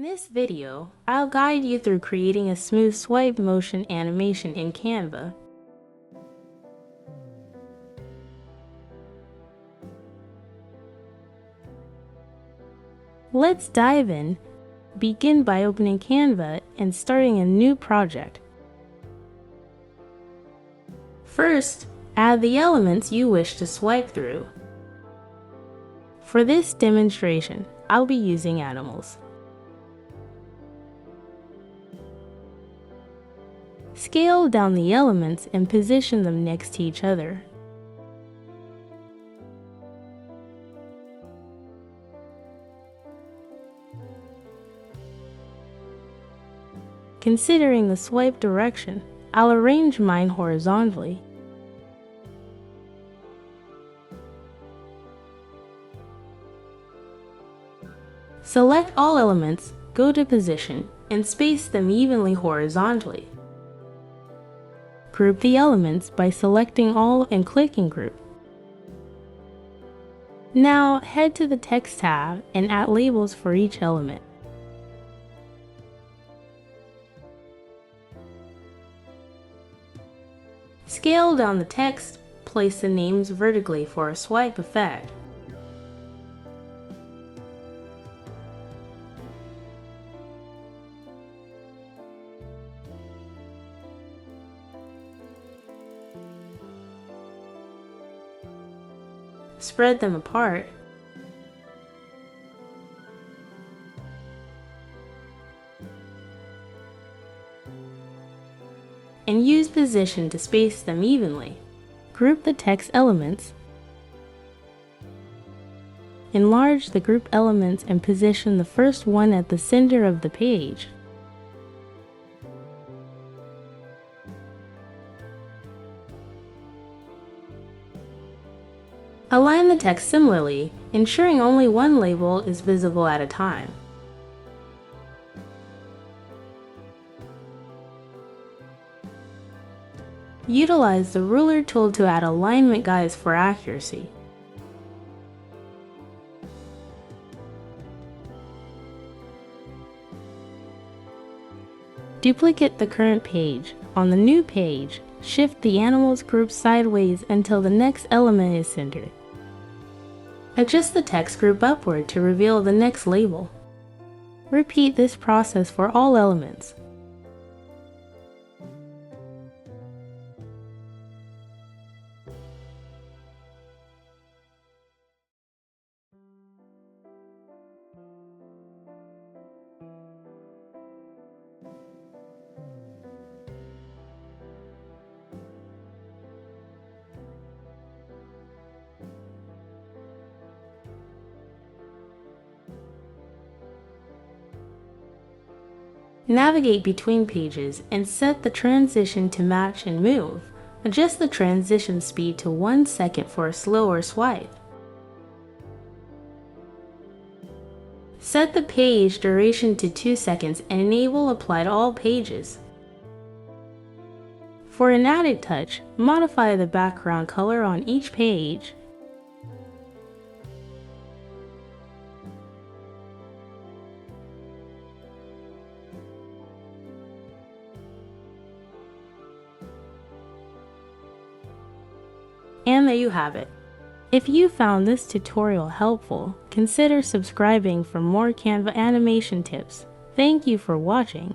this video, I'll guide you through creating a smooth swipe motion animation in Canva. Let's dive in. Begin by opening Canva and starting a new project. First, add the elements you wish to swipe through. For this demonstration, I'll be using animals. Scale down the elements and position them next to each other. Considering the swipe direction, I'll arrange mine horizontally. Select all elements, go to Position, and space them evenly horizontally. Group the elements by selecting all and clicking Group. Now head to the Text tab and add labels for each element. Scale down the text, place the names vertically for a swipe effect. Spread them apart. And use Position to space them evenly. Group the text elements. Enlarge the group elements and position the first one at the center of the page. Align the text similarly, ensuring only one label is visible at a time. Utilize the ruler tool to add alignment guides for accuracy. Duplicate the current page. On the new page, shift the animals group sideways until the next element is centered. Adjust the text group upward to reveal the next label. Repeat this process for all elements. Navigate between pages and set the transition to match and move. Adjust the transition speed to 1 second for a slower swipe. Set the page duration to 2 seconds and enable Apply to all pages. For an added touch, modify the background color on each page. And there you have it. If you found this tutorial helpful, consider subscribing for more Canva animation tips. Thank you for watching.